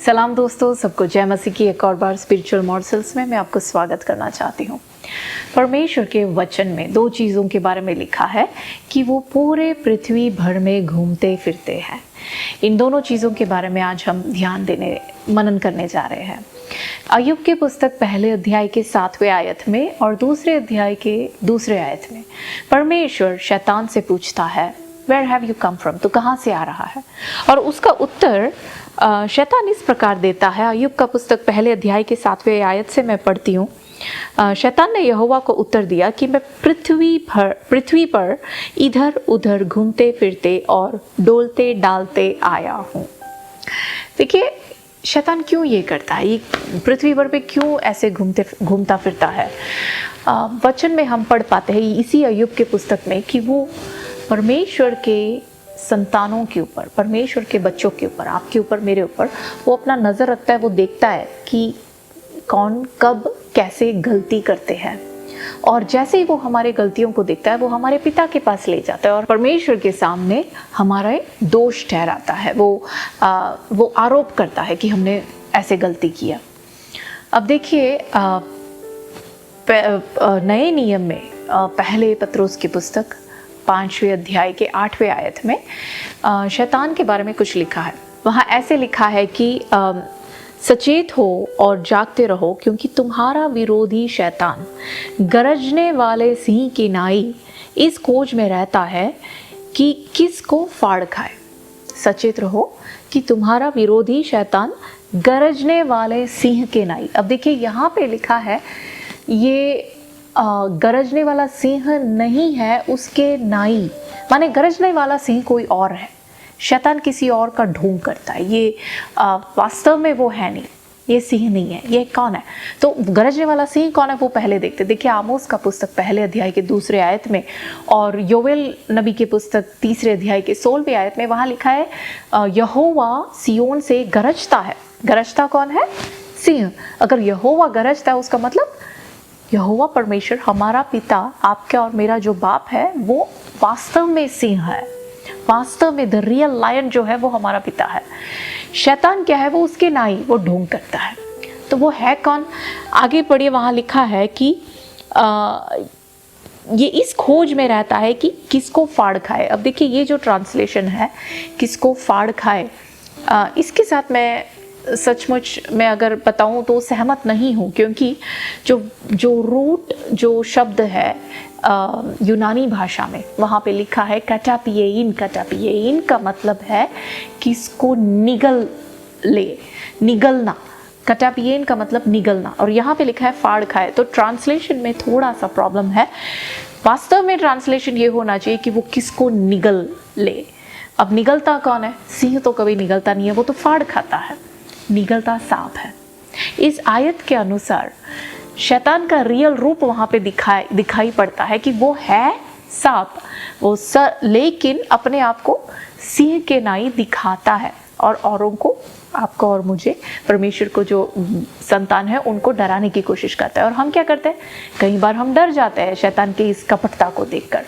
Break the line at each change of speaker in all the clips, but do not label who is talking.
सलाम दोस्तों, सबको जय मसीह की एक और बार स्पिरिचुअल मॉर्सल्स में मैं आपको स्वागत करना चाहती हूँ। परमेश्वर के वचन में दो चीज़ों के बारे में लिखा है कि वो पूरे पृथ्वी भर में घूमते फिरते हैं। इन दोनों चीज़ों के बारे में आज हम मनन करने जा रहे हैं। अय्यूब की पुस्तक पहले अध्याय के 7वें आयत में और दूसरे अध्याय के दूसरे आयत में परमेश्वर शैतान से पूछता है, where have you come from, तो कहाँ से आ रहा है? और उसका उत्तर शैतान इस प्रकार देता है। अय्यूब का पुस्तक पहले अध्याय के 7वें आयत से मैं पढ़ती हूँ। शैतान ने यहोवा को उत्तर दिया कि मैं पृथ्वी पर इधर उधर घूमते फिरते और डोलते डालते आया हूँ। देखिए, शैतान क्यों ये करता है, ये पृथ्वी पर पे क्यों ऐसे घूमता फिरता है? वचन में हम पढ़ पाते हैं इसी अय्यूब के पुस्तक में कि वो परमेश्वर के संतानों के ऊपर, परमेश्वर के बच्चों के ऊपर, आपके ऊपर, मेरे ऊपर वो अपना नज़र रखता है। वो देखता है कि कौन कब कैसे गलती करते हैं, और जैसे ही वो हमारे गलतियों को देखता है वो हमारे पिता के पास ले जाता है और परमेश्वर के सामने हमारा दोष ठहराता है। वो आरोप करता है कि हमने ऐसे गलती किया। अब देखिए, नए नियम में पहले पत्रोस की पुस्तक 5वें अध्याय के 8वें आयत में शैतान के बारे में कुछ लिखा है। वहाँ ऐसे लिखा है कि सचेत हो और जागते रहो, क्योंकि तुम्हारा विरोधी शैतान गरजने वाले सिंह की नाई इस खोज में रहता है कि किसको फाड़ खाए। सचेत रहो कि तुम्हारा विरोधी शैतान गरजने वाले सिंह के नाई। अब देखिए, यहाँ पे लिखा है ये गरजने वाला सिंह नहीं है, उसके नाई, माने गरजने वाला सिंह कोई और है। शैतान किसी और का ढोंग करता है। ये वास्तव में वो है नहीं, ये सिंह नहीं है। ये कौन है? तो गरजने वाला सिंह कौन है वो पहले देखते। देखिए, आमोस का पुस्तक पहले अध्याय के दूसरे आयत में और योवेल नबी की पुस्तक 3 अध्याय के 16वें आयत में वहाँ लिखा है, यहोवा सियोन से गरजता है। गरजता कौन है? सिंह। अगर यहोवा गरजता है उसका मतलब यहोवा परमेश्वर, हमारा पिता, आपका और मेरा जो बाप है, वो वास्तव में सिंह है। वास्तव में द रियल लायन जो है वो हमारा पिता है। शैतान क्या है? वो उसके नाई, वो ढोंग करता है। तो वो है कौन? आगे पढ़िए, वहाँ लिखा है कि ये इस खोज में रहता है कि किसको फाड़ खाए। अब देखिए, ये जो ट्रांसलेशन है किसको फाड़ खाए, इसके साथ मैं सचमुच मैं अगर बताऊं तो सहमत नहीं हूं, क्योंकि जो रूट जो शब्द है यूनानी भाषा में वहाँ पे लिखा है कटापियेइन। कटापियेइन का मतलब है किसको निगल ले, निगलना। कटापियेइन का मतलब निगलना, और यहाँ पे लिखा है फाड़ खाए। तो ट्रांसलेशन में थोड़ा सा प्रॉब्लम है। वास्तव में ट्रांसलेशन ये होना चाहिए कि वो किसको निगल ले। अब निगलता कौन है? सिंह तो कभी निगलता नहीं है, वो तो फाड़ खाता है। निगलता सांप है। इस आयत के अनुसार शैतान का रियल रूप वहां पे दिखाई पड़ता है कि वो है सांप, लेकिन अपने आप को सिंह के नाई दिखाता है और औरों को, आपको और मुझे, परमेश्वर को जो संतान है उनको डराने की कोशिश करता है। और हम क्या करते हैं? कई बार हम डर जाते हैं शैतान की इस कपटता को देखकर।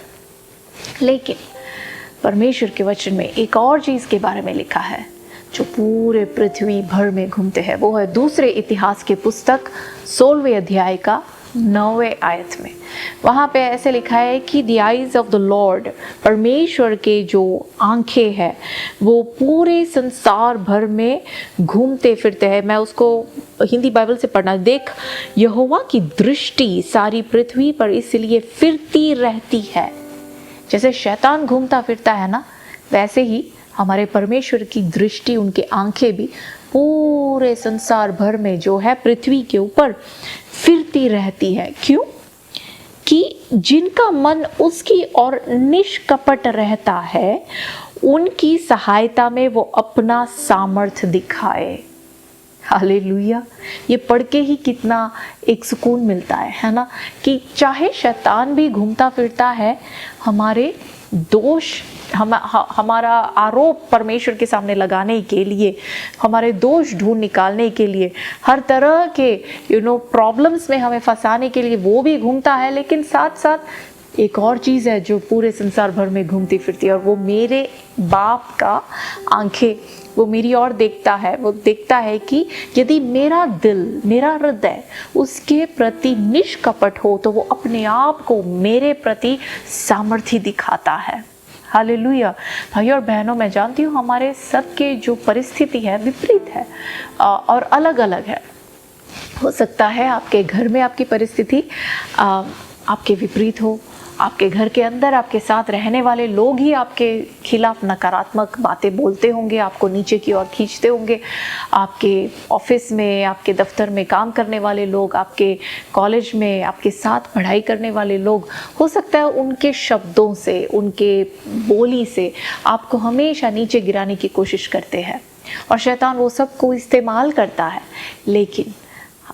लेकिन परमेश्वर के वचन में एक और चीज के बारे में लिखा है जो पूरे पृथ्वी भर में घूमते हैं। वो है दूसरे इतिहास के पुस्तक 16वें अध्याय का 9वें आयत में। वहाँ पे ऐसे लिखा है कि the eyes of the Lord, परमेश्वर के जो आंखें हैं वो पूरे संसार भर में घूमते फिरते हैं। मैं उसको हिंदी बाइबल से पढ़ना, देख यहोवा की दृष्टि सारी पृथ्वी पर इसलिए फिरती रहती है। जैसे शैतान घूमता फिरता है ना, वैसे ही हमारे परमेश्वर की दृष्टि, उनकी आंखें भी पूरे संसार भर में जो है पृथ्वी के ऊपर फिरती रहती है। क्यों? कि जिनका मन उसकी ओर निष्कपट रहता है उनकी सहायता में वो अपना सामर्थ्य दिखाए। हालेलुया! ये पढ़ के ही कितना एक सुकून मिलता है ना, कि चाहे शैतान भी घूमता फिरता है हमारे दोष, हमारा आरोप परमेश्वर के सामने लगाने के लिए, हमारे दोष ढूंढ निकालने के लिए, हर तरह के प्रॉब्लम्स में हमें फंसाने के लिए वो भी घूमता है। लेकिन साथ साथ एक और चीज़ है जो पूरे संसार भर में घूमती फिरती है, और वो मेरे बाप का आंखें, वो मेरी ओर देखता है। वो देखता है कि यदि मेरा दिल, मेरा हृदय उसके प्रति निष्कपट हो तो वो अपने आप को मेरे प्रति सामर्थ्य दिखाता है। हालेलुया। भाइयों और बहनों, मैं जानती हूँ हमारे सबके जो परिस्थिति है विपरीत है और अलग अलग है। हो सकता है आपके घर में आपकी परिस्थिति आपके विपरीत हो, आपके घर के अंदर आपके साथ रहने वाले लोग ही आपके खिलाफ नकारात्मक बातें बोलते होंगे, आपको नीचे की ओर खींचते होंगे। आपके ऑफिस में, आपके दफ्तर में काम करने वाले लोग, आपके कॉलेज में आपके साथ पढ़ाई करने वाले लोग, हो सकता है उनके शब्दों से, उनके बोली से आपको हमेशा नीचे गिराने की कोशिश करते हैं और शैतान वो सब को इस्तेमाल करता है। लेकिन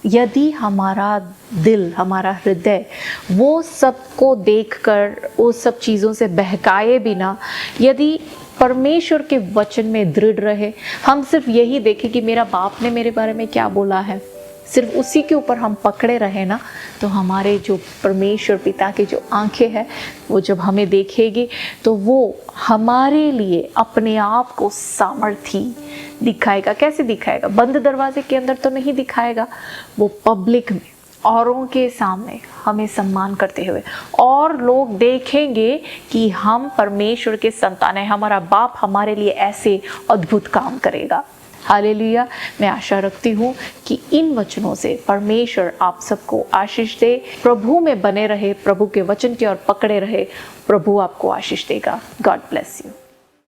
यदि हमारा दिल, हमारा हृदय वो सब को देखकर उस सब चीज़ों से बहकाए बिना यदि परमेश्वर के वचन में दृढ़ रहे, हम सिर्फ यही देखें कि मेरा बाप ने मेरे बारे में क्या बोला है, सिर्फ उसी के ऊपर हम पकड़े रहे ना, तो हमारे जो परमेश्वर पिता की जो आंखें हैं वो जब हमें देखेगी तो वो हमारे लिए अपने आप को सामर्थी दिखाएगा। कैसे दिखाएगा? बंद दरवाजे के अंदर तो नहीं दिखाएगा, वो पब्लिक में, औरों के सामने हमें सम्मान करते हुए, और लोग देखेंगे कि हम परमेश्वर के संतान हैं, हमारा बाप हमारे लिए ऐसे अद्भुत काम करेगा। हालेलुया। मैं आशा रखती हूँ कि इन वचनों से परमेश्वर आप सबको आशीष दे। प्रभु में बने रहे, प्रभु के वचन की ओर पकड़े रहे, प्रभु आपको आशीष देगा। God bless you.